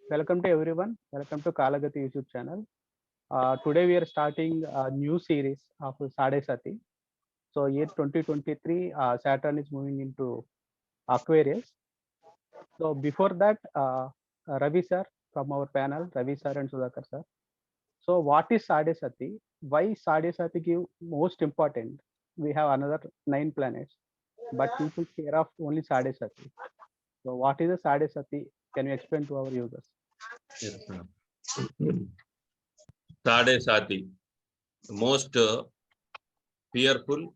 Welcome to everyone. Welcome to Kalagati YouTube channel. Today we are starting a new series of Sade Sati. So year 2023, Saturn is moving into Aquarius. So before that, Ravi sir from our panel, Ravi sir and Sudhakar sir. So what is Sade Sati? Why Sade Sati give most important? We have another 9 planets, but people care of only Sade Sati. So what is a Sade Sati? Can you explain to our users? Yes, sir. Sade Sati, most fearful.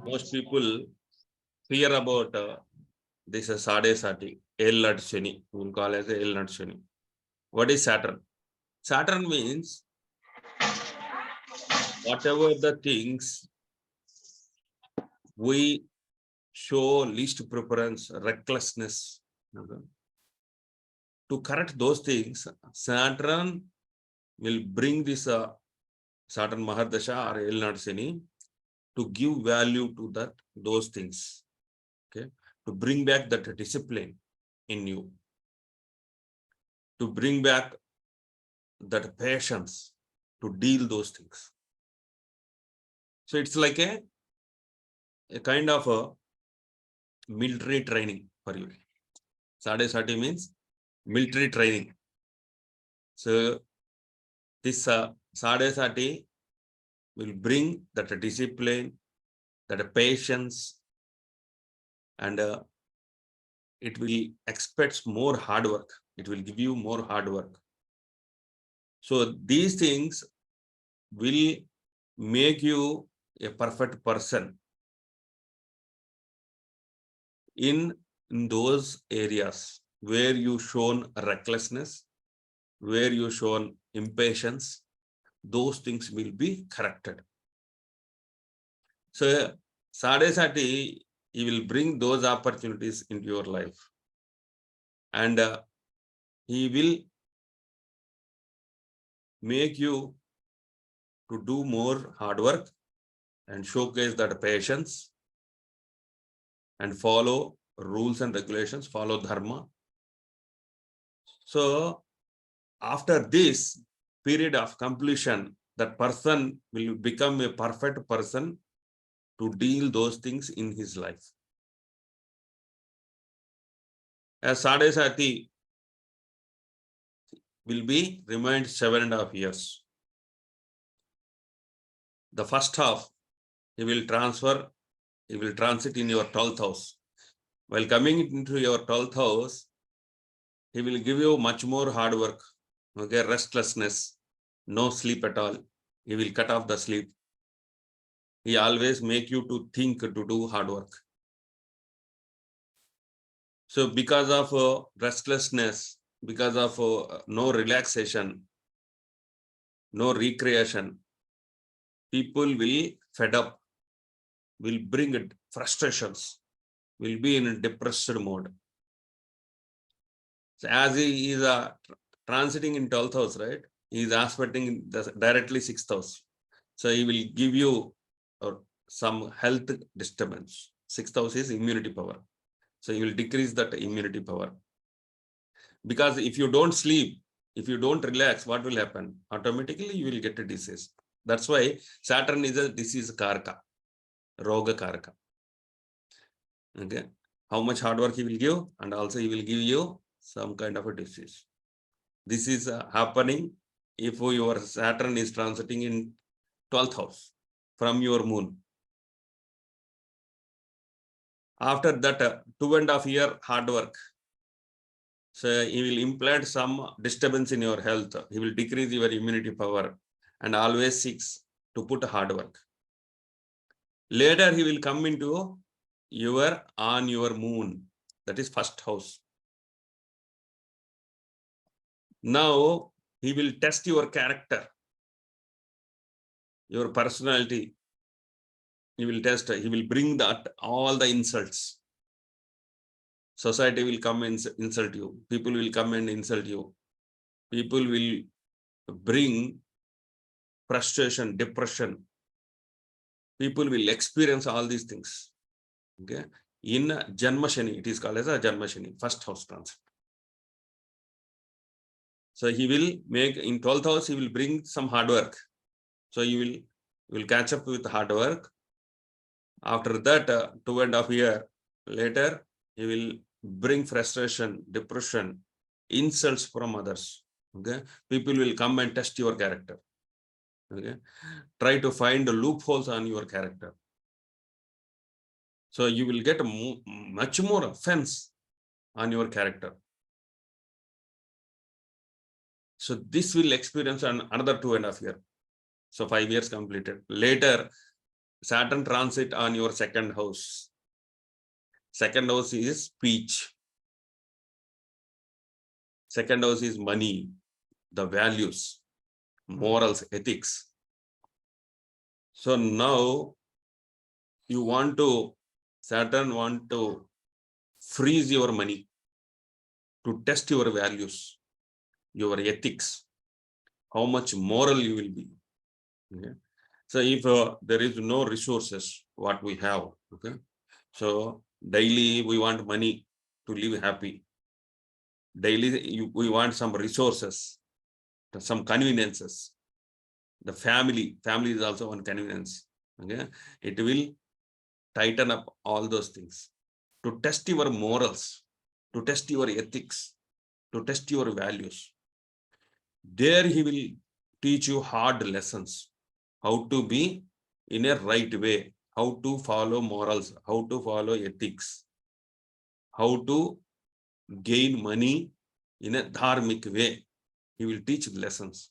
Most people fear about this Sade Sati, Elnat Shani. We will call as Elnat Shani. What is Saturn? Saturn means whatever the things we show least preference, recklessness. Okay. To correct those things, Saturn will bring this Saturn Mahardasha or Elnat Shani to give value to those things. Okay, to bring back that discipline in you, to bring back that patience to deal those things. So it's like a kind of a military training for you. Sade Sati means military training. So this Sade Sati will bring that discipline, that patience, and it will expect more hard work. It will give you more hard work. So these things will make you a perfect person in those areas where you shown recklessness, where you shown impatience. Those things will be corrected. So Sade Sati, he will bring those opportunities into your life, and he will make you to do more hard work and showcase that patience and follow rules and regulations, follow dharma. So after this period of completion, that person will become a perfect person to deal those things in his life. As Sade Sati will be remained 7.5 years. The first half, he will transit in your 12th house. While coming into your 12th house, he will give you much more hard work, okay, restlessness, no sleep at all. He will cut off the sleep. He always make you to think to do hard work. So because of restlessness, because of no relaxation, no recreation, people will fed up, will bring frustrations, will be in a depressed mode. So as he is transiting in 12th house, right? He is aspecting directly 6th house. So he will give you some health disturbance. 6th house is immunity power. So he will decrease that immunity power. Because if you don't sleep, if you don't relax, what will happen? Automatically you will get a disease. That's why Saturn is a disease karaka, roga karaka. Okay. How much hard work he will give, and also he will give you some kind of a disease. This is happening if your Saturn is transiting in 12th house from your moon. After that 2.5 year hard work, so he will implant some disturbance in your health. He will decrease your immunity power and always seeks to put hard work. Later he will come into your moon, that is first house. Now he will test your character, your personality. He will test, he will bring that all the insults. Society will come and insult you. People will come and insult you. People will bring frustration, depression. People will experience all these things. Okay. In Janma Shani, it is called as a Janma Shani, first house transit. So he will make in 12th house, he will bring some hard work. So you will catch up with hard work. After that, 2.5 years later, he will bring frustration, depression, insults from others. Okay, people will come and test your character. Okay, try to find loopholes on your character. So you will get much more offense on your character. So this will experience another 2.5 years. So 5 years completed. Later, Saturn transit on your second house. Second house is speech. Second house is money, the values, morals, ethics. So now you want to, Saturn want to freeze your money to test your values, your ethics, how much moral you will be. Okay. So if there is no resources, what we have, okay. So daily we want money to live happy. Daily we want some resources, some conveniences. The family is also one convenience. Okay, it will tighten up all those things to test your morals, to test your ethics, to test your values. There he will teach you hard lessons, how to be in a right way, how to follow morals, how to follow ethics, how to gain money in a dharmic way. He will teach lessons.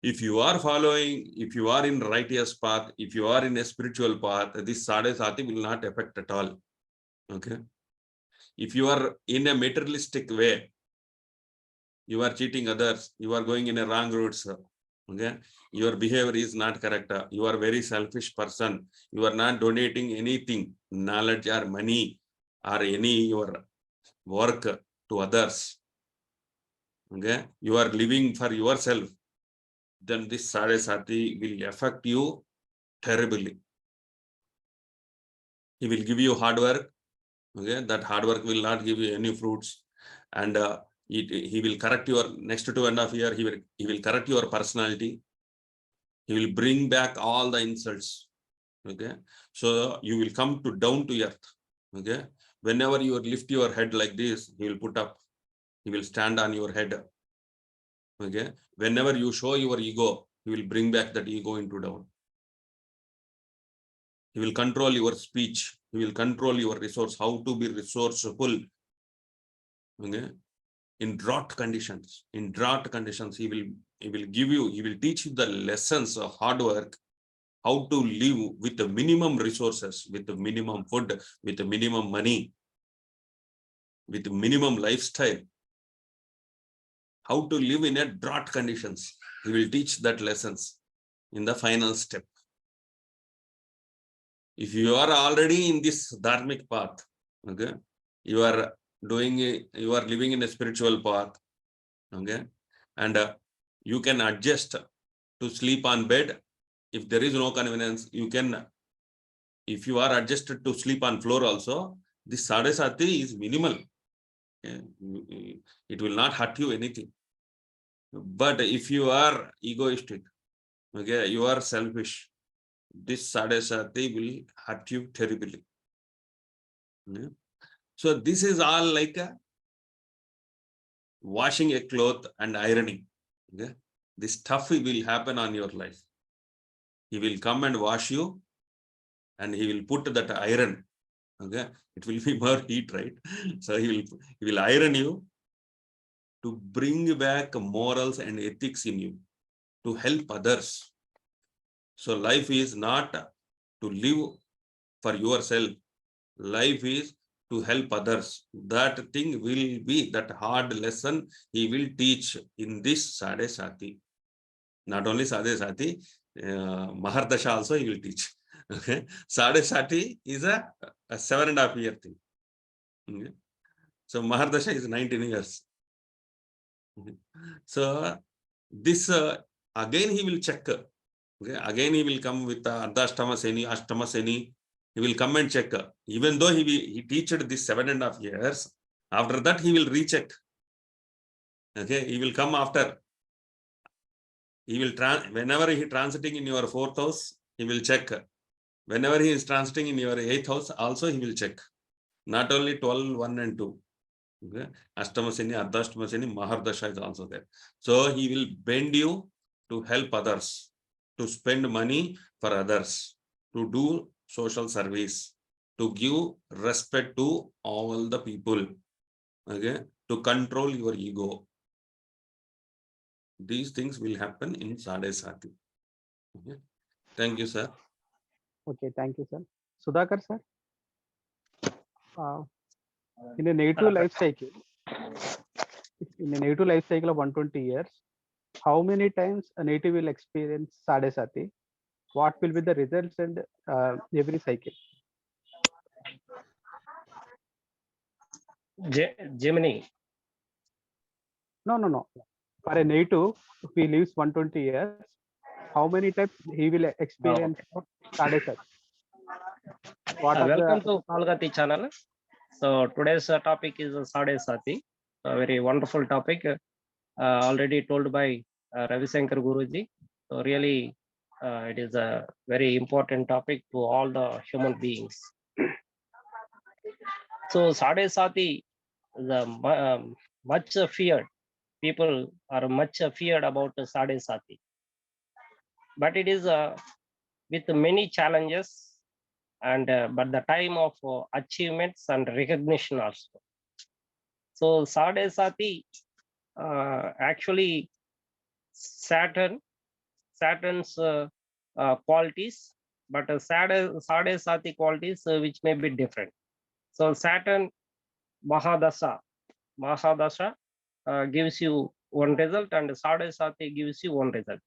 If you are following, if you are in righteous path, if you are in a spiritual path, this Sadhe Sati will not affect at all. Okay. If you are in a materialistic way, you are cheating others, you are going in a wrong routes, okay, your behavior is not correct, you are very selfish person, you are not donating anything, knowledge or money or any your work to others, okay, you are living for yourself, then this Sadhe Sati will affect you terribly. He will give you hard work, okay, that hard work will not give you any fruits, and he will correct your next 2.5 years, he will correct your personality, he will bring back all the insults. Okay, so you will come to down to earth. Okay, whenever you lift your head like this, he will put up, he will stand on your head. Okay, whenever you show your ego, he will bring back that ego into down. He will control your speech, he will control your resource, how to be resourceful. Okay, in drought conditions, he will give you, he will teach you the lessons of hard work, how to live with the minimum resources, with the minimum food, with the minimum money, with the minimum lifestyle, how to live in a drought conditions. He will teach that lessons in the final step. If you are already in this dharmic path, okay, you are living in a spiritual path, okay, and you can adjust to sleep on bed. If there is no convenience, you can, if you are adjusted to sleep on floor also, this Sadhe Sati is minimal. It will not hurt you anything. But if you are egoistic, okay, you are selfish, this Sadhe Sati will hurt you terribly. Yeah. So this is all like washing a cloth and ironing. Okay, this stuff will happen on your life. He will come and wash you, and he will put that iron. Okay, it will be more heat, right? So he will iron you to bring back morals and ethics in you, to help others. So life is not to live for yourself. Life is to help others. That thing will be, that hard lesson he will teach in this Sadhe Sati. Not only Sadhe Sati, Mahardasha also he will teach. Okay, Sadhe Sati is a 7.5 year thing. Okay. So Mahardasha is 19 years. Okay. So this again he will check. Okay, again he will come with Ardhashtama Seni, Ashtama Seni. He will come and check. Even though he teached this 7.5 years, after that he will recheck. Okay, he will come after. He will whenever he transiting in your 4th house, he will check. Whenever he is transiting in your 8th house, also he will check. Not only 12, 1 and 2. Okay. Ashtama Shani, Ardhashtama Shani, Mahardasha is also there. So he will bend you to help others, to spend money for others, to do social service, to give respect to all the people, okay, to control your ego. These things will happen in Sade Sati. Okay. Thank you, sir. Okay, thank you, sir. Sudhakar, sir. In a negative life cycle, of 120 years, how many times a native will experience Sade Sati? What will be the results and every cycle? Gemini. No. For a native, if he lives 120 years, how many times he will experience Sade Sati? Welcome to Kalgati channel. So today's topic is Sade Sati, a very wonderful topic, already told by Ravi Shankar Guruji. So really, it is a very important topic to all the human beings. So Sade Sati is much feared. People are much feared about Sade Sati, but it is with many challenges and but the time of achievements and recognition also. So Sade Sati, actually Saturn's qualities, but Sade Sati qualities which may be different. So Saturn Mahadasha gives you one result, and Sade Sati gives you one result.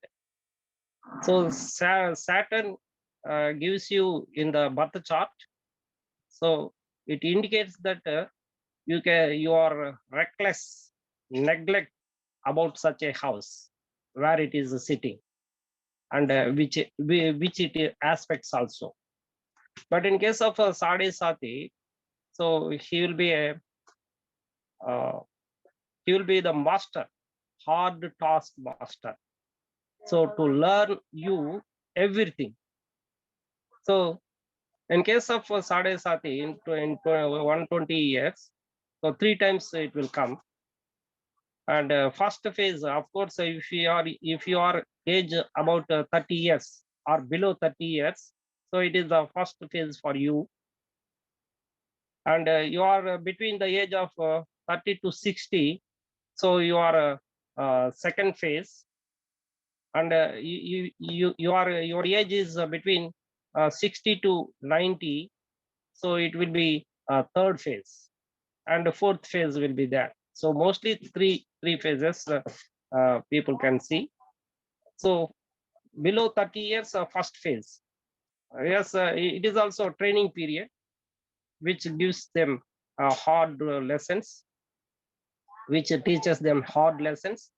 So Saturn gives you in the birth chart. So it indicates that you are reckless, neglect about such a house where it is sitting, and which it aspects also. But in case of Sade Sati, so he will be the master, hard task master. So to learn you everything. So in case of Sade Sati, in 120 years, so 3 times it will come. And first phase, of course, if you are age about 30 years or below 30 years, so it is the first phase for you. And you are between the age of 30 to 60, so you are second phase. And your age is between 60 to 90, so it will be third phase, and the fourth phase will be there. So mostly three phases people can see. So below 30 years, first phase. Yes, it is also a training period, which gives them hard lessons, which teaches them hard lessons,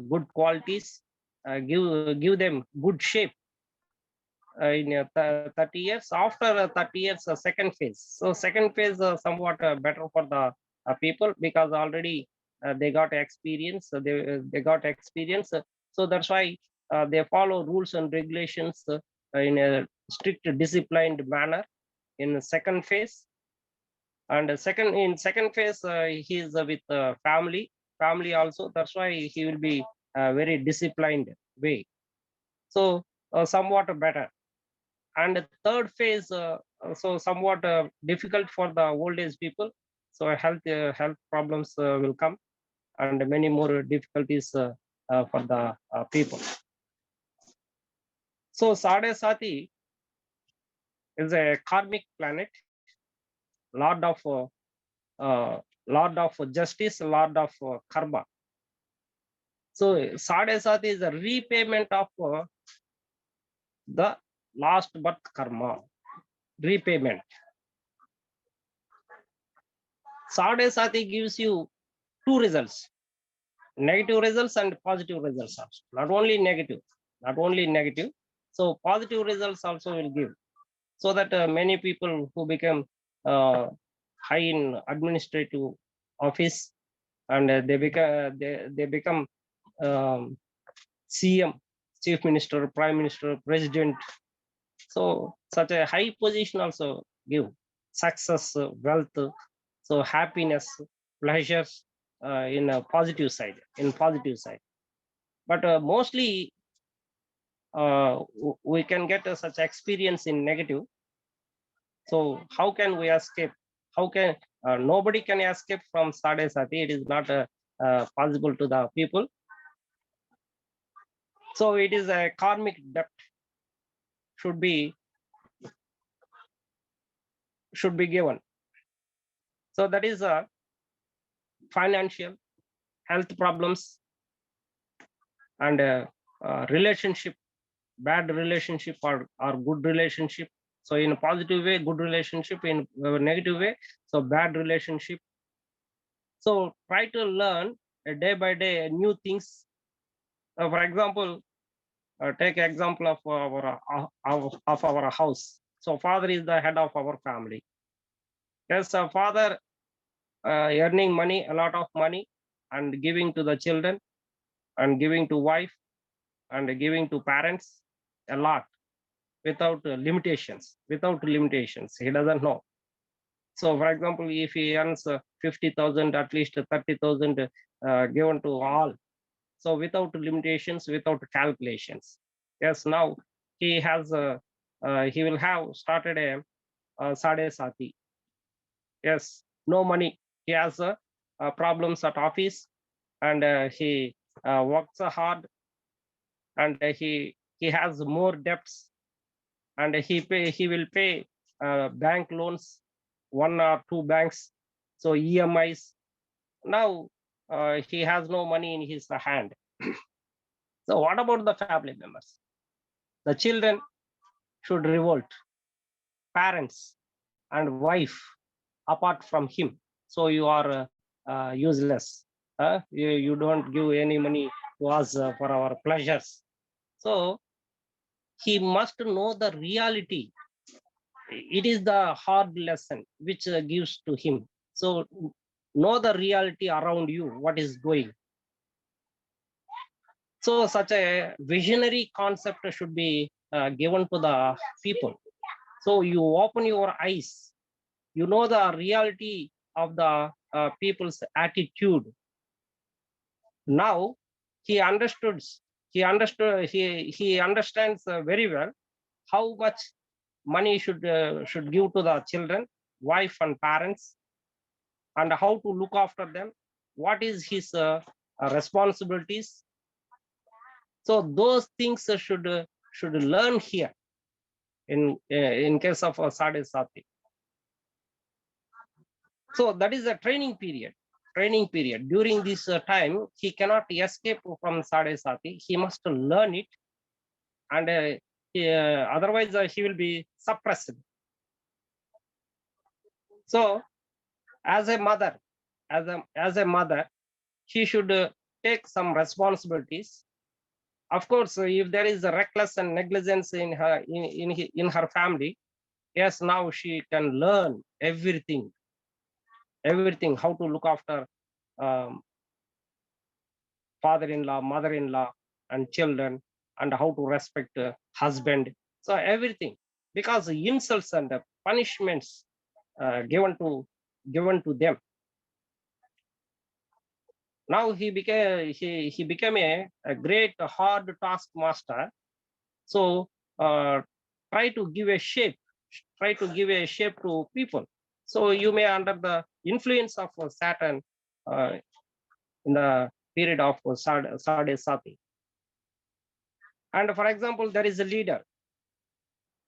good qualities, give them good shape in 30 years. After 30 years, second phase. So second phase somewhat better for the people, because already they got experience. They got experience. So that's why they follow rules and regulations in a strict, disciplined manner in the second phase. And in second phase, he is with family also. That's why he will be very disciplined way. So somewhat better. And the third phase, so somewhat difficult for the old age people. So health problems will come, and many more difficulties for the people. So Sade Sati is a karmic planet, lord of justice, lord of karma. So Sade Sati is a repayment of the last birth karma, repayment. Sade Sati gives you two results, negative results and positive results also. Not only negative. So positive results also will give, so that many people who become high in administrative office and they become CM, Chief Minister, Prime Minister, President. So such a high position also give success, wealth, so happiness, pleasures in a positive side, But mostly we can get such experience in negative. So how can we escape? How can nobody can escape from Sade Sati? It is not possible to the people. So it is a karmic debt should be given. So that is a financial, health problems, and relationship, bad relationship or good relationship. So in a positive way, good relationship; in a negative way, so bad relationship. So try to learn day by day new things. For example, take example of our house. So father is the head of our family. Yes, a father earning money, a lot of money, and giving to the children, and giving to wife, and giving to parents a lot without limitations. He doesn't know. So, for example, if he earns 50,000, at least 30,000 given to all. So, without limitations, without calculations. Yes, now he has he will have started a Sade Sati. Yes, no money. He has problems at office, and he works hard, and he has more debts, and he will pay bank loans, 1 or 2 banks, so EMIs. Now he has no money in his hand. So what about the family members? The children should revolt, parents and wife apart from him. So you are useless. You don't give any money to us for our pleasures. So he must know the reality. It is the hard lesson which gives to him. So know the reality around you, what is going. So such a visionary concept should be given to the people. So you open your eyes, you know the reality of the people's attitude. Now he understands very well how much money should give to the children, wife and parents, and how to look after them, what is his responsibilities. So those things should learn here in case of Sade Sati. So that is a training period. During this time, he cannot escape from Sade Sati. He must learn it, and otherwise he will be suppressed. So as a mother, she should take some responsibilities. Of course, if there is a reckless and negligence in her family, yes, now she can learn everything, how to look after father-in-law, mother-in-law, and children, and how to respect husband. So everything, because the insults and the punishments given to them. Now he became a great hard taskmaster. So try to give a shape to people. So you may under the influence of Saturn in the period of Sade Sati. And for example, there is a leader.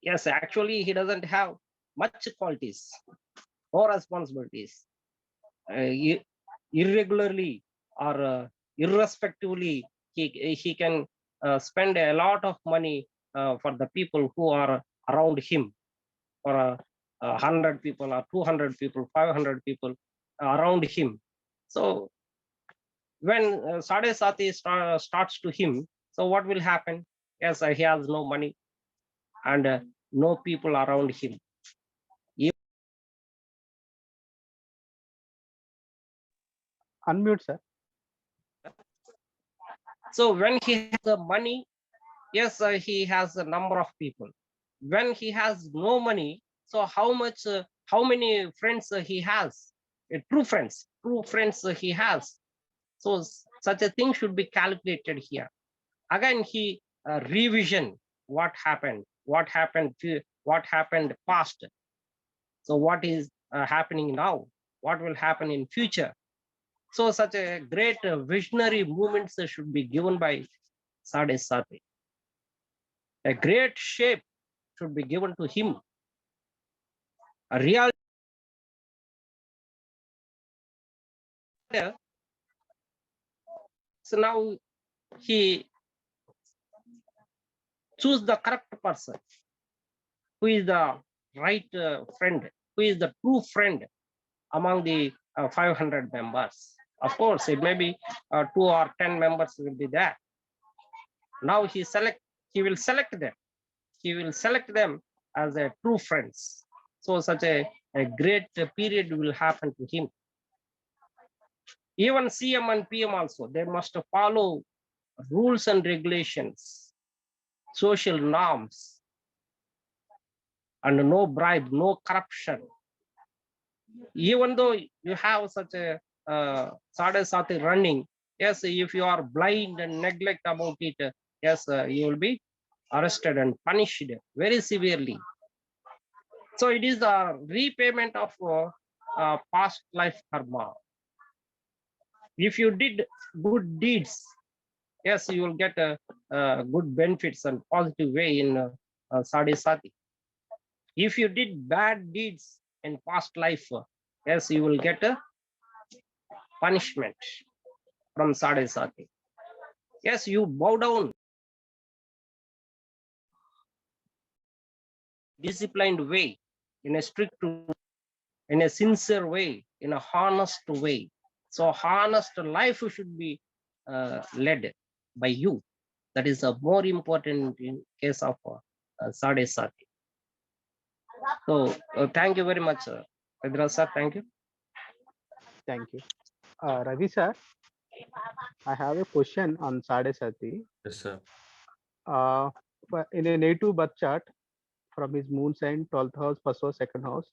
Yes, actually he doesn't have much qualities or responsibilities. Irregularly or irrespectively, he can spend a lot of money for the people who are around him, for 100 people or 200 people, 500 people around him. So when Sade Sati starts to him, so what will happen? Yes, he has no money and no people around him. Unmute, sir. So when he has the money, yes, he has a number of people. When he has no money, so how many friends he has? True friends he has. So such a thing should be calculated here. Again, he revision what happened past. So what is happening now? What will happen in future? So such a great visionary movements should be given by Sade Sati. A great shape should be given to him. A real so now he choose the correct person, who is the right friend, who is the true friend among the 500 members. Of course, it may be 2 or 10 members will be there. Now he will select them. He will select them as a true friends. So such a great period will happen to him. Even CM and PM also, they must follow rules and regulations, social norms, and no bribe, no corruption. Even though you have such a Sade Sati running, yes, if you are blind and neglect about it, yes, you will be arrested and punished very severely. So it is the repayment of past life karma. If you did good deeds, yes, you will get good benefits and positive way in Sade Sati. If you did bad deeds in past life, yes, you will get a punishment from Sade Sati. Yes, you bow down, disciplined way, in a strict, in a sincere way, in a honest way. So honest life should be led by you. That is more important in case of Sade Sati. So thank you very much, Pedra sir. Thank you. Thank you. Ravi sir, I have a question on Sade Sati. Yes, sir. In a native birth chart from his moon sign, 12th house, first house, second house,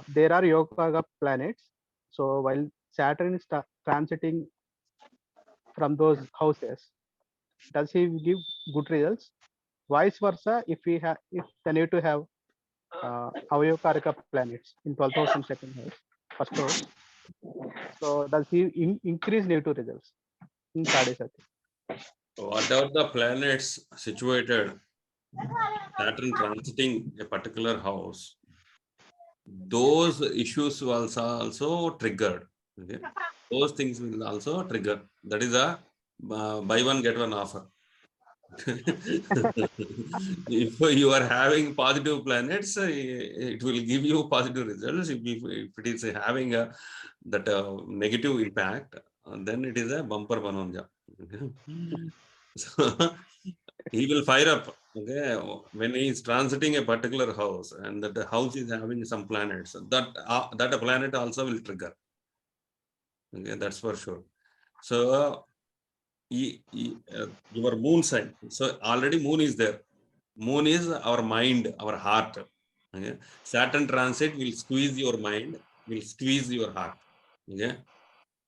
there are yoga planets. So while Saturn is transiting from those houses, does he give good results? Vice versa, if the native have Avyokarika planets in 12th house and second house, first house, so does he increase native results in Sade Sati? Whatever the planets situated, Saturn transiting a particular house, those issues will also triggered. Okay? Those things will also trigger. That is a buy one get one offer. If you are having positive planets, it will give you positive results. If it is having that negative impact, then it is a bumper bananja. So he will fire up. Okay, when he is transiting a particular house and that the house is having some planets, that a planet also will trigger. Okay, that's for sure. So your moon sign. So already moon is there. Moon is our mind, our heart. Okay? Saturn transit will squeeze your mind, will squeeze your heart. Okay?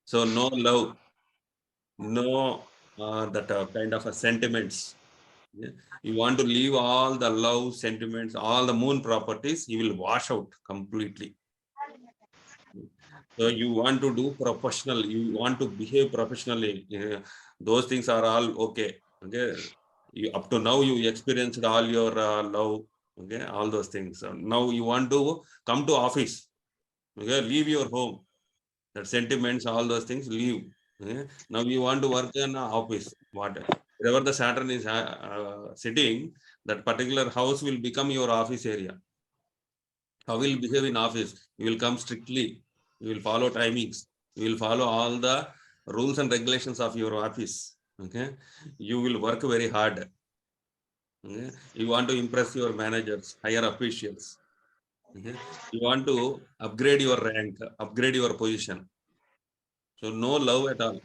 So no love, no that kind of sentiments. Yeah. You want to leave all the love, sentiments, all the moon properties, you will wash out completely. So you want to do professional, you want to behave professionally. Those things are all okay. Okay. Up to now, you experienced all your love. Okay. All those things. Now you want to come to office. Okay. Leave your home. That sentiments, all those things, leave. Okay. Now you want to work in office. Wherever the Saturn is sitting, that particular house will become your office area. How will you behave in office? You will come strictly. You will follow timings. You will follow all the rules and regulations of your office. Okay. You will work very hard. Okay. You want to impress your managers, higher officials. Okay. You want to upgrade your rank, upgrade your position. So no love at all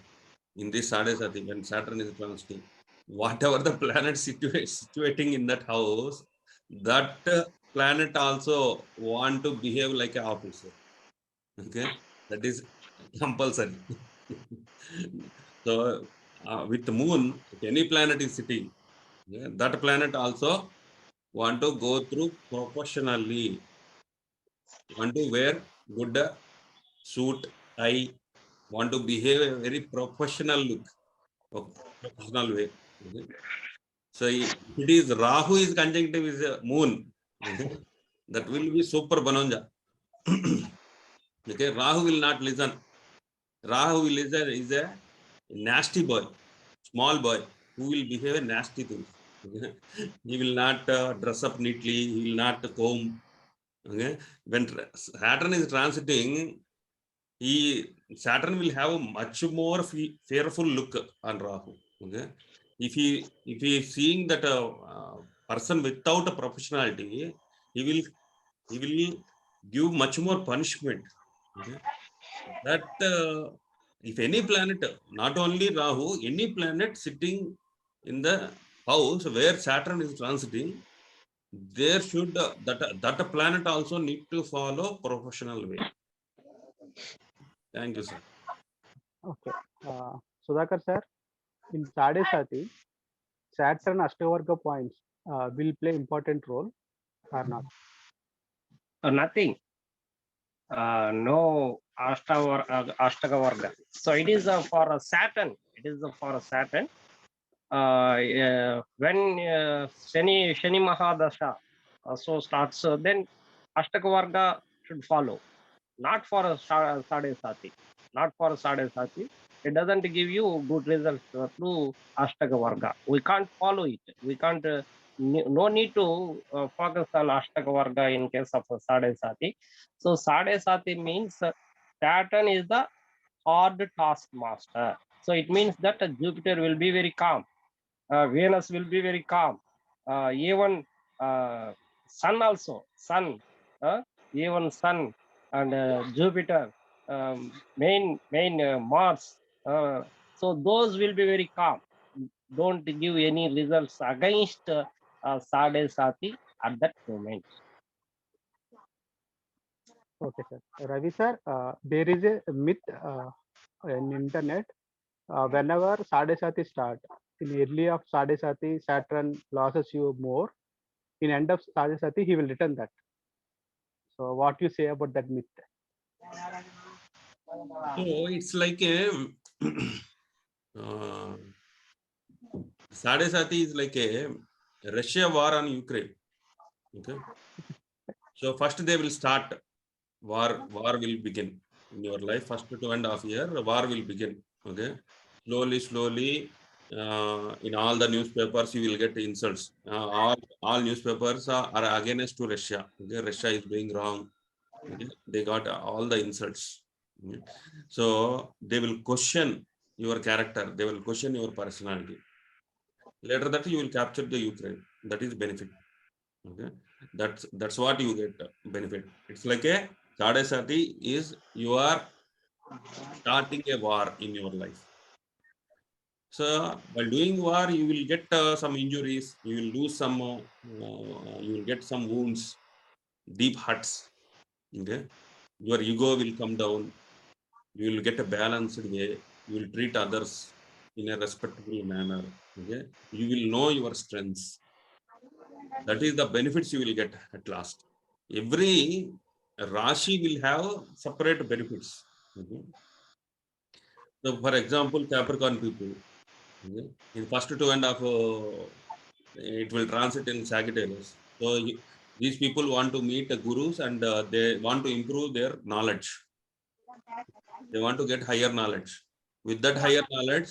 in this Sadesati when Saturn is transiting. Whatever the planet situating in that house, that planet also want to behave like an officer. Okay, that is compulsory. So with the moon, if any planet is sitting, yeah, that planet also want to go through professionally, want to wear good suit, tie, want to behave a very professional look, professional way. Okay. So it is Rahu is conjunctive with the moon. Okay. That will be super bananja. Okay, Rahu will not listen. Rahu will listen is a nasty boy, small boy who will behave nasty things. Okay. He will not dress up neatly. He will not comb. Okay. When Saturn is transiting, Saturn will have a much more fearful look on Rahu. Okay. If he is seeing that person without a professionality, he will give much more punishment. Okay. That if any planet, not only Rahu, any planet sitting in the house where Saturn is transiting, there should that planet also need to follow professional way. Thank you, sir. Okay. Sudhakar sir, in Sadesati, Saturn Ashtavarga points will play important role or not? Nothing. No Ashtaka Varga. So it is for a Saturn. It is for a Saturn. When Shani Mahadasha so starts, then Ashtaka Varga should follow. Not for a Sadesati. Not for a Sadesati. It doesn't give you good results through Ashtaka Varga. We can't follow it. We can't. No need to focus on Ashtaka Varga in case of Sadesati. So Sadesati means Saturn is the hard task master. So it means that Jupiter will be very calm. Venus will be very calm. Even Sun also. Sun. Even Sun and Jupiter, main Mars. So those will be very calm. Don't give any results against Sadesati at that moment. Okay, sir. Ravi sir, there is a myth in internet. Whenever Sadesati start, in early of Sadesati, Saturn losses you more. In end of Sadesati, he will return that. So what you say about that myth? So it's like a Sadesati is like a Russia war on Ukraine. Okay. So first they will start war will begin in your life. First 2.5 years, war will begin. Okay. Slowly, in all the newspapers you will get insults. All newspapers are against to Russia. Okay. Russia is doing wrong. Okay. They got all the insults. Okay. So they will question your character. They will question your personality. Later that you will capture the Ukraine. That is benefit. Okay. That's what you get benefit. It's like a Sadesati is you are starting a war in your life. So while doing war, you will get some injuries. You will lose some. You will get some wounds, deep hurts. Okay. Your ego will come down. You will get a balanced way. You will treat others in a respectful manner. Okay. You will know your strengths. That is the benefits you will get at last. Every Rashi will have separate benefits. Okay. So, for example, Capricorn people, okay, in first 2.5, it will transit in Sagittarius. So, these people want to meet the gurus and they want to improve their knowledge. They want to get higher knowledge. With that higher knowledge,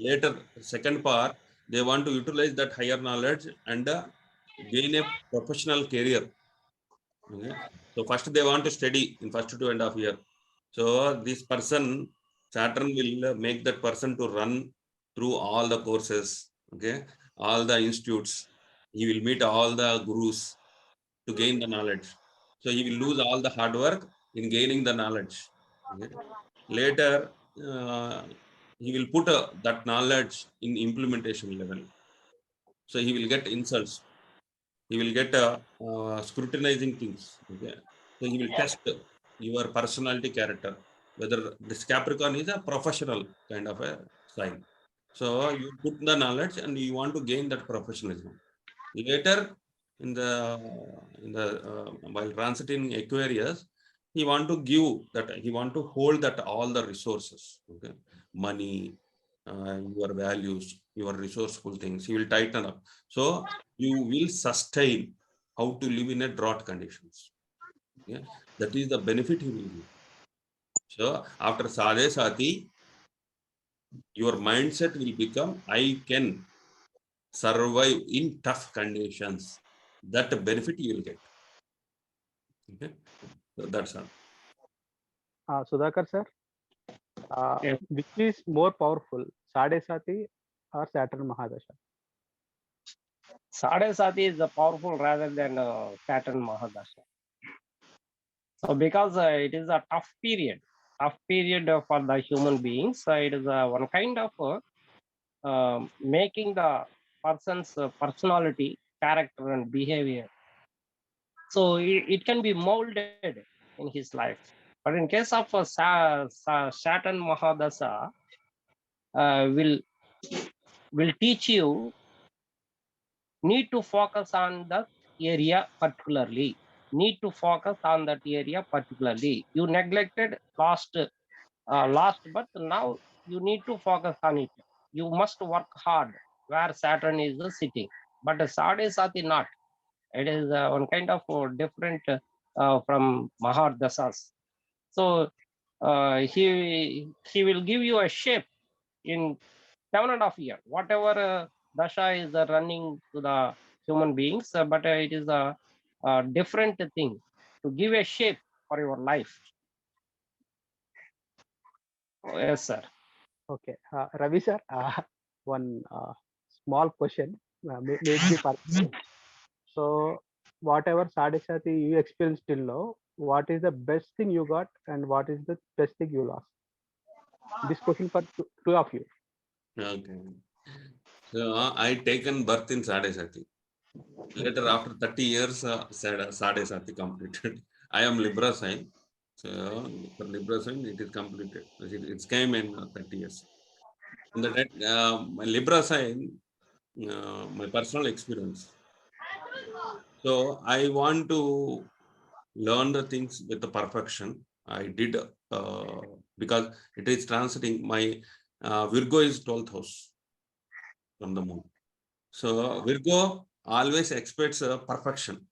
later, second part, they want to utilize that higher knowledge and gain a professional career. Okay. So first they want to study in first 2.5 years. So this person, Saturn will make that person to run through all the courses, okay, all the institutes. He will meet all the gurus to gain the knowledge. So he will lose all the hard work in gaining the knowledge. Okay. Later, he will put that knowledge in implementation level. So he will get insults. He will get scrutinizing things. Okay? So he will test your personality character, whether this Capricorn is a professional kind of a sign. So you put the knowledge and you want to gain that professionalism. Later, in the while transiting Aquarius, he want to give that, he want to hold that all the resources, okay, money, your values, your resourceful things. He will tighten up. So you will sustain how to live in a drought conditions. Yeah, that is the benefit he will give. So after Sade Sati, your mindset will become, I can survive in tough conditions. That benefit you will get. Okay, so that's all. Sudhakar sir, Yeah. which is more powerful, Sade Sati or Saturn Mahadasha? Sade Sati is powerful rather than Saturn Mahadasha. So because it is a tough period for the human beings, it is one kind of making the person's personality, character, and behavior. So it can be molded in his life. But in case of Saturn Mahadasha, will teach you need to focus on that area particularly. Need to focus on that area particularly. You neglected last, but now you need to focus on it. You must work hard where Saturn is sitting. But Sade Sati not. It is one kind of different from Mahardasas. So he will give you a shape in 7.5 years. Whatever dasha is running to the human beings, but it is a different thing to give a shape for your life. Yes, sir. Okay, Ravi sir, one small question, maybe personal. So, whatever Sade Sati you experienced till now, what is the best thing you got and what is the best thing you lost? This question for two of you. Okay. So I taken birth in Sade Sati. Later, after 30 years, Sade Sati completed. I am Libra sign. So for Libra sign, it is completed. It came in 30 years. In the my Libra sign, my personal experience. So I want to learn the things with the perfection. I did because it is transiting. My Virgo is 12th house from the moon. So Virgo always expects perfection.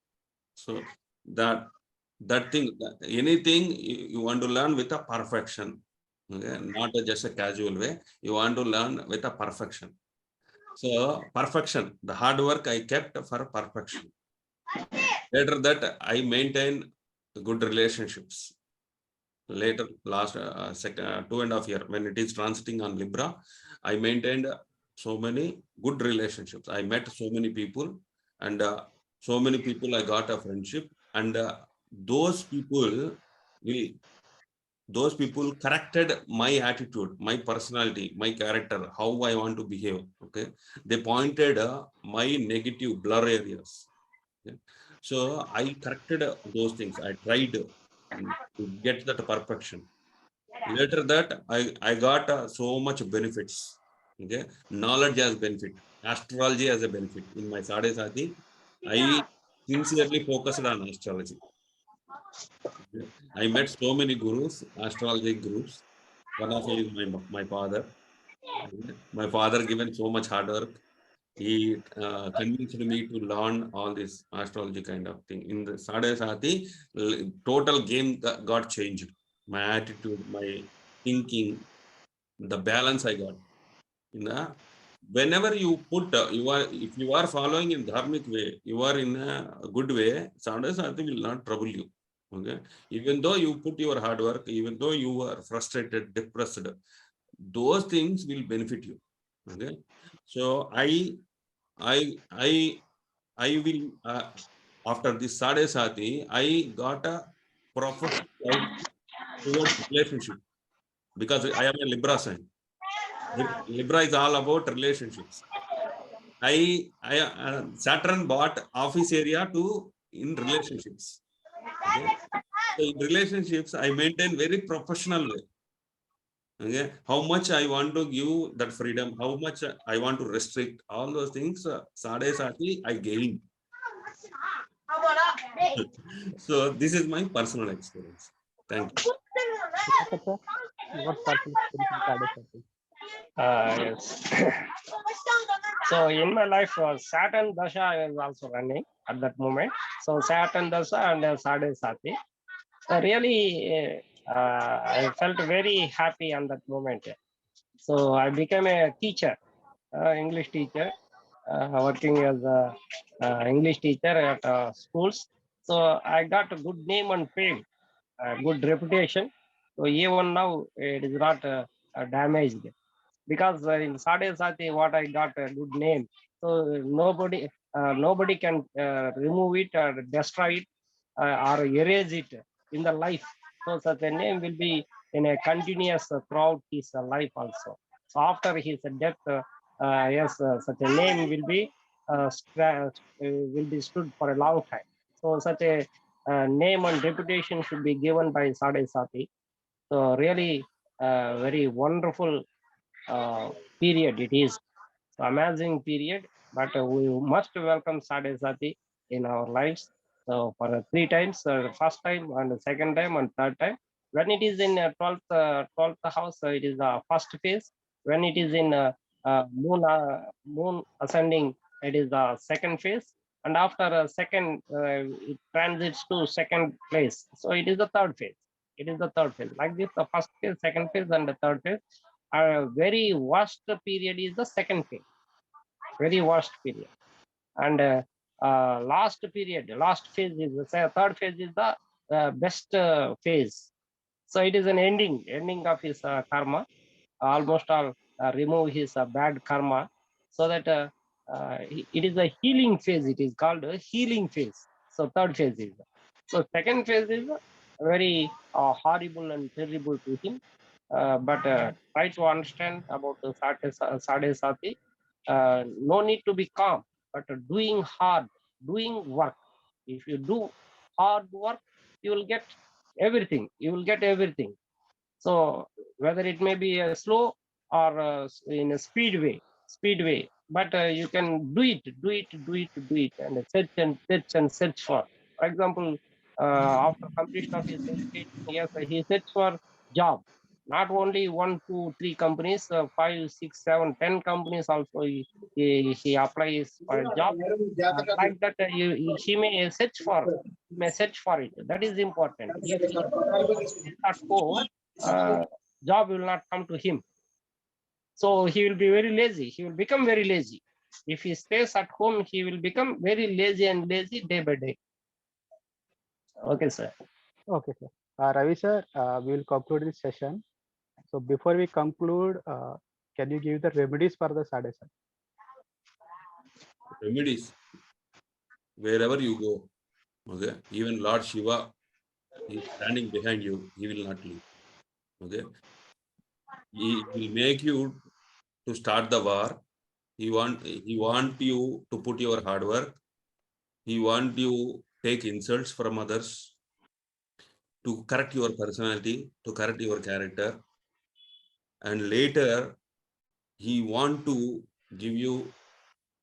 So that thing, anything you want to learn with a perfection, okay? Not just a casual way. You want to learn with a perfection. So perfection, the hard work I kept for perfection. Later that I maintain good relationships. Later, last 2.5 years, when it is transiting on Libra, I maintained so many good relationships. I met so many people, and so many people I got a friendship, and those people will those people corrected my attitude, my personality, my character, how I want to behave. Okay, they pointed my negative blur areas. Okay? So I corrected those things. I tried to get that perfection. Later that I got so much benefits. Okay, knowledge as benefit, astrology as a benefit. In my Sade Sati, I sincerely focused on astrology. Okay? I met so many gurus, astrology gurus. One of them is my father. Okay? My father given so much hard work. He convinced me to learn all this astrology kind of thing. In the Sade Sati, total game got changed. My attitude, my thinking, the balance I got. Whenever you put, if you are following in dharmic way, you are in a good way, Sade Sati will not trouble you. Okay. Even though you put your hard work, even though you are frustrated, depressed, those things will benefit you. Okay. So I will after this Sade Sati, I got a professional life towards relationship. because I am a Libra sign. Libra is all about relationships. Saturn bought office area to in relationships. Okay. So in relationships, I maintain very professional way. Okay, how much I want to give that freedom, how much I want to restrict, all those things, Sade Sati, I gain. So this is my personal experience. Thank you. Okay, sir. What personal experience in Sade Sati? Yes. So in my life, Saturn Dasha is also running at that moment. So Saturn Dasha and Sade Sati. Really, I felt very happy on that moment. So I became a teacher, English teacher, working as a English teacher at schools. So I got a good name and fame, good reputation. So even now it is not damaged because in Sade Sati, what I got a good name. So nobody can remove it or destroy it or erase it in the life. So such a name will be in a continuous throughout his life also. So after his death, yes, such a name will be stood for a long time. So such a name and reputation should be given by Sade Sati. So really, very wonderful period it is. So amazing period, but we must welcome Sade Sati in our lives. So for 3 times, first time and the second time and third time. When it is in 12th house, it is the first phase. When it is in moon ascending, it is the second phase. And after a second, it transits to second place. So it is the third phase. It is the third phase. Like this, the first phase, second phase, and the third phase. A very worst period is the second phase, very worst period. And last phase is the third phase is the best phase. So it is an ending of his karma. Almost all remove his bad karma, so that it is a healing phase. It is called a healing phase. So third phase is. So second phase is very horrible and terrible to him. But try to understand about the Sade Sati. No need to be calm, but doing hard, doing work. If you do hard work, you will get everything. You will get everything. So whether it may be a slow or in a speedway, but you can do it, and search for. For example, after completion of his education, yes, he searched for job. Not only 1, 2, 3 companies, 5, 6, 7, 10 companies also he applies for a job. Like that, he may search for it. That is important. If he is at home, job will not come to him. So he will be very lazy. He will become very lazy. If he stays at home, he will become very lazy day by day. Okay, sir. Okay, sir. Ravi sir, we will conclude this session. So before we conclude, can you give the remedies for the Sade Sati? Remedies, wherever you go, okay, even Lord Shiva is standing behind you, he will not leave. Okay, he will make you to start the war. He want you to put your hard work. He want you take insults from others to correct your personality, to correct your character, and later he want to give you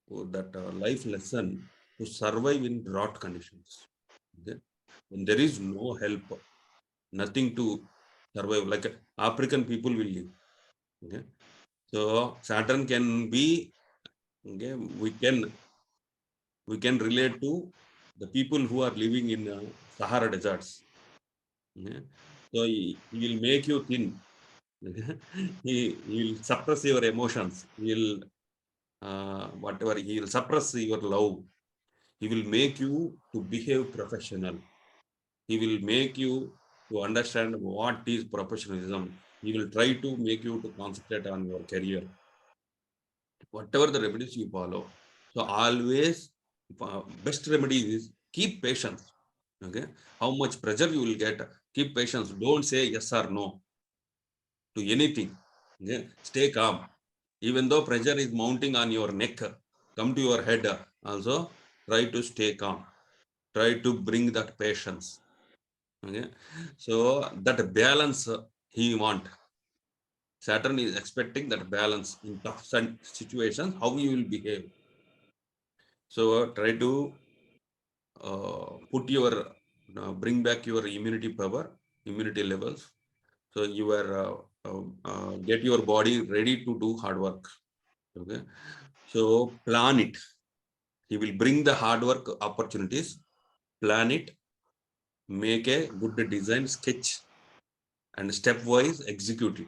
that life lesson to survive in drought conditions. Okay? When there is no help, nothing to survive, like African people will live. Okay? So Saturn can be, okay, we can relate to the people who are living in Sahara deserts. Okay? So he will make you thin. he will suppress your emotions. He will whatever, he will suppress your love. He will make you to behave professional. He will make you to understand what is professionalism. He will try to make you to concentrate on your career. Whatever the remedies you follow. So always, best remedy is keep patience. Okay. How much pressure you will get, keep patience. Don't say yes or no. to anything. Okay? Stay calm. Even though pressure is mounting on your neck, come to your head also, try to stay calm. Try to bring that patience. Okay? So that balance he want. Saturn is expecting that balance in tough situations, how you will behave. So try to bring back your immunity power, immunity levels. So you are get your body ready to do hard work. Okay. So plan it. He will bring the hard work opportunities. Plan it. Make a good design sketch and stepwise execute it.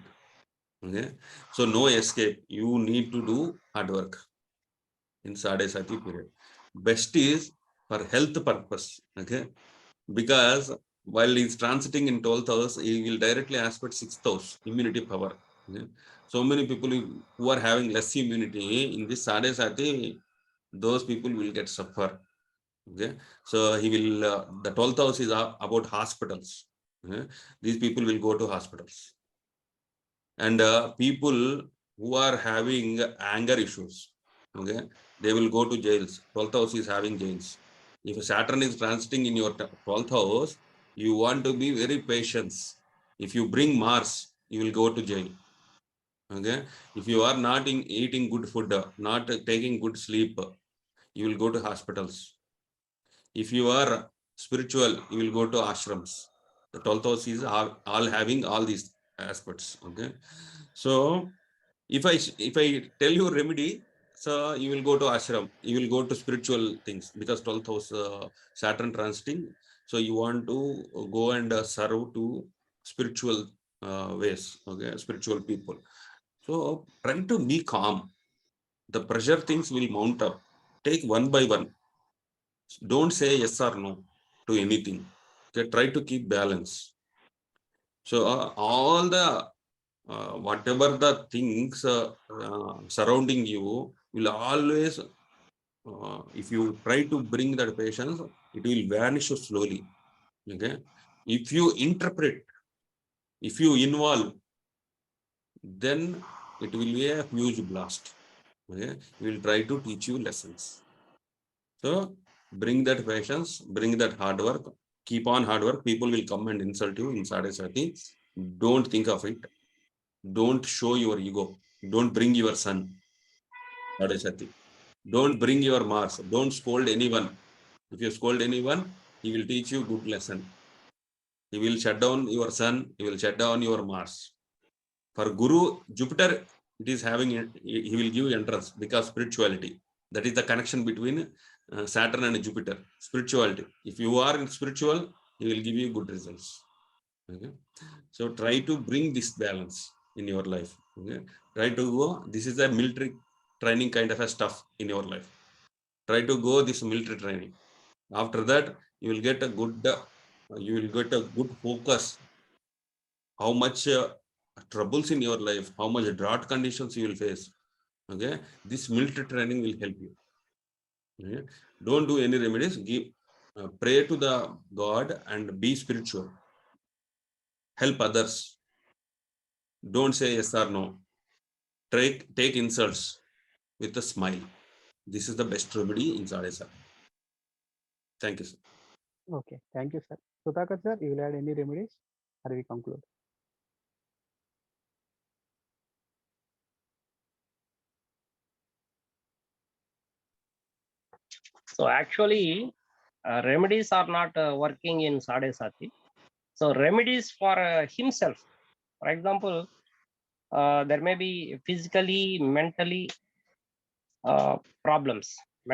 Okay. So no escape. You need to do hard work in Sadesati period. Best is for health purpose. Okay. Because while he's transiting in 12th house, he will directly aspect 6th house, immunity power. Okay. So many people who are having less immunity in this Sadesati, those people will get suffer. Okay. So he will, the 12th house is about hospitals. Okay. These people will go to hospitals. And people who are having anger issues, okay, they will go to jails. 12th house is having jails. If Saturn is transiting in your 12th house, you want to be very patient. If you bring Mars, you will go to jail. Okay. If you are not eating good food, not taking good sleep, you will go to hospitals. If you are spiritual, you will go to ashrams. The 12th house is all having all these aspects. Okay. So if I tell you remedy, so you will go to ashram, you will go to spiritual things, because 12th house Saturn transiting. So you want to go and serve to spiritual ways, okay, spiritual people. So try to be calm. The pressure things will mount up. Take one by one. Don't say yes or no to anything. Okay, try to keep balance. So all the whatever the things surrounding you will always, if you try to bring that patience, it will vanish slowly. Okay. If you interpret, if you involve, then it will be a huge blast. Okay. We will try to teach you lessons. So bring that patience, bring that hard work, keep on hard work. People will come and insult you in Sadesati. Don't think of it. Don't show your ego. Don't bring your son. Sadesati. Don't bring your Mars. Don't scold anyone. If you scold anyone, he will teach you good lesson. He will shut down your sun. He will shut down your Mars. For Guru, Jupiter, it is having, he will give entrance because spirituality. That is the connection between Saturn and Jupiter. Spirituality. If you are in spiritual, he will give you good results. Okay. So try to bring this balance in your life. Okay. Try to go. This is a military training kind of a stuff in your life. Try to go this military training. After that, you will get a good focus. How much troubles in your life, how much drought conditions you will face. Okay, this military training will help you. Okay? Don't do any remedies. Pray to the God and be spiritual. Help others. Don't say yes or no. Take insults with a smile. This is the best remedy in Sadesa. Thank you, sir. Okay, thank you, sir. Sudhakar sir, you will add any remedies or we conclude? So actually, remedies are not working in Sadesati. So remedies for himself. For example, there may be physically, mentally problems, for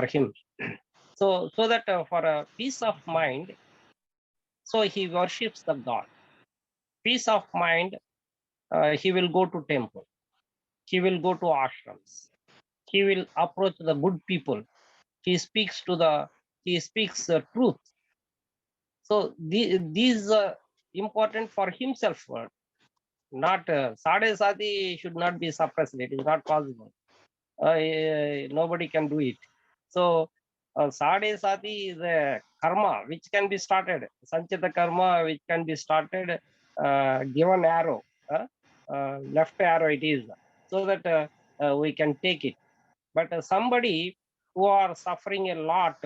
him. So that for a peace of mind, so he worships the God. Peace of mind, he will go to temple. He will go to ashrams. He will approach the good people. He speaks truth. So these are important for himself. Not Sadesati should not be suppressed. It is not possible. Nobody can do it. So Sadesati is a karma which can be started. Sanchita karma which can be started given arrow, left arrow it is, so that we can take it. But somebody who are suffering a lot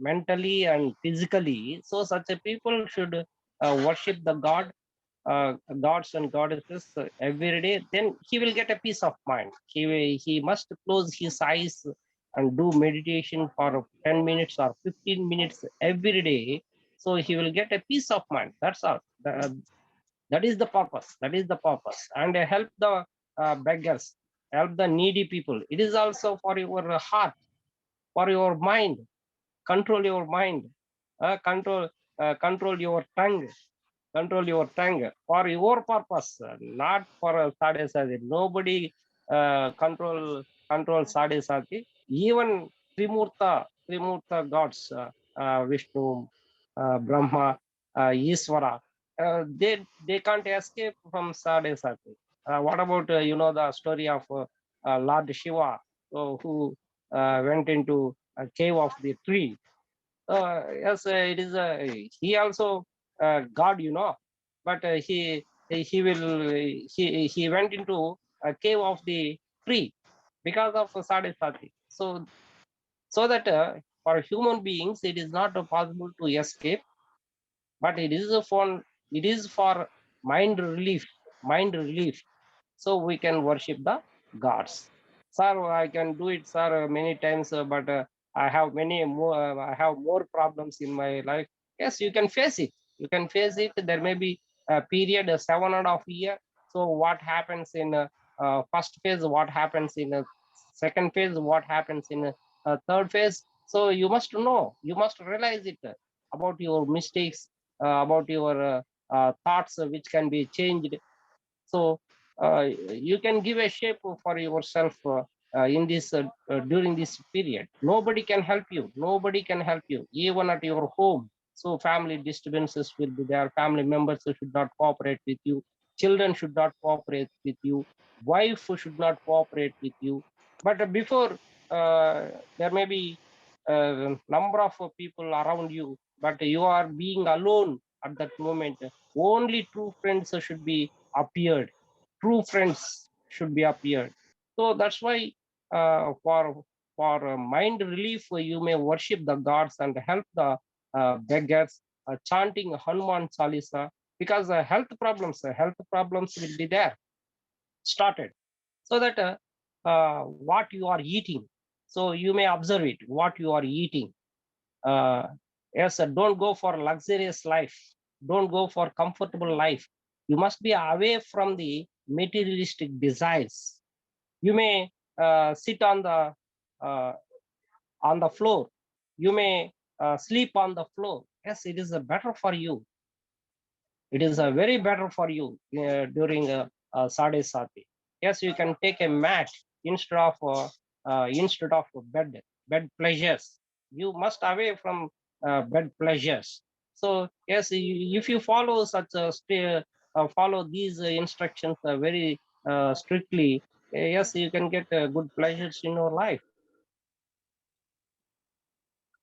mentally and physically, so such a people should worship the gods and goddesses every day. Then he will get a peace of mind. He must close his eyes and do meditation for 10 minutes or 15 minutes every day. So he will get a peace of mind. That's all. That is the purpose. That is the purpose. And help the beggars, help the needy people. It is also for your heart, for your mind. Control your mind. Control your tongue. Control your tongue for your purpose, not for Sadesati. Nobody control Sadesati. Even Trimurta gods, Vishnu, Brahma, Iswara, they can't escape from Sadesati. What about the story of Lord Shiva, who went into a cave of the tree? Yes, it is. He also God, but he went into a cave of the tree because of Sadesati. So that for human beings it is not possible to escape, but it is for mind relief. So we can worship the gods. Sir, I can do it, sir, many times, but I have I have more problems in my life. Yes, you can face it. You can face it. There may be a period, 7.5 years. So what happens in first phase? What happens in second phase? What happens in third phase? So you must know. You must realize it about your mistakes, about your thoughts, which can be changed. So you can give a shape for yourself in this during this period. Nobody can help you. Nobody can help you, even at your home. So family disturbances will be there. Family members should not cooperate with you. Children should not cooperate with you. Wife should not cooperate with you. But before, there may be a number of people around you, but you are being alone at that moment. Only true friends should be appeared. True friends should be appeared. So that's why for mind relief, you may worship the gods and help the beggars, chanting Hanuman Chalisa, because health problems will be there started. So that what you are eating, so you may observe it, what you are eating. Yes, don't go for luxurious life. Don't go for comfortable life. You must be away from the materialistic desires. You may sit uh, on the floor. You may sleep on the floor. Yes, it is better for you. It is very better for you during Sade Sati. Yes, you can take a mat instead of bed pleasures. You must away from bed pleasures. So yes, if you follow follow these instructions very strictly, yes, you can get good pleasures in your life.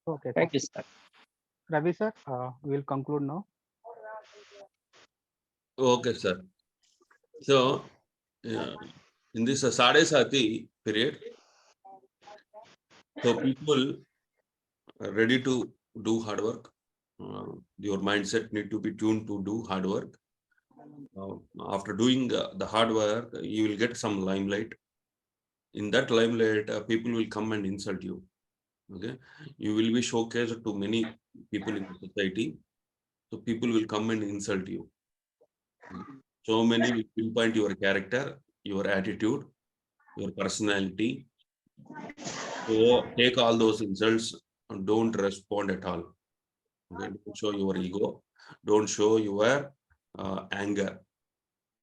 Okay, Thank you, sir. Ravi sir, we'll conclude now. Okay, sir. So, in this Sadesati period, so people are ready to do hard work. Your mindset need to be tuned to do hard work. After doing the hard work, you will get some limelight. In that limelight, people will come and insult you. Okay, you will be showcased to many people in the society. So people will come and insult you. So many will pinpoint your character, your attitude, your personality. So take all those insults and don't respond at all. Okay? Don't show your ego. Don't show your anger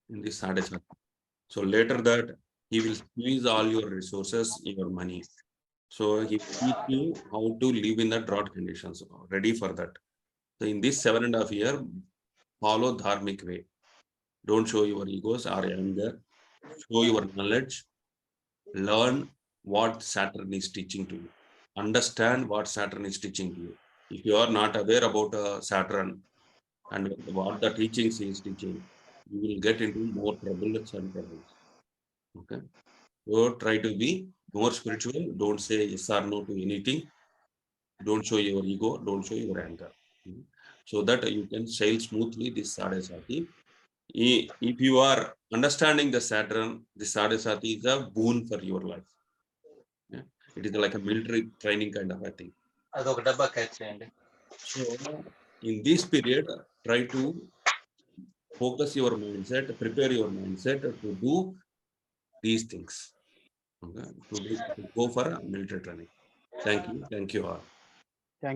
in this sadism. So later that he will squeeze all your resources, your money. So he will teach you how to live in the drought conditions. Ready for that. So in this 7.5 years, follow dharmic way. Don't show your egos or anger. Show your knowledge. Learn what Saturn is teaching to you. Understand what Saturn is teaching to you. If you are not aware about Saturn and what the teachings he is teaching, you will get into more troubles and troubles. Okay. So try to be more spiritual. Don't say yes or no to anything. Don't show your ego. Don't show your anger. So that you can sail smoothly this Sadesati. If you are understanding the Saturn, the Sadesati is a boon for your life. Yeah. It is like a military training kind of a thing. So in this period, try to focus your mindset, prepare your mindset to do these things. Okay? To go for a military training. Thank you all.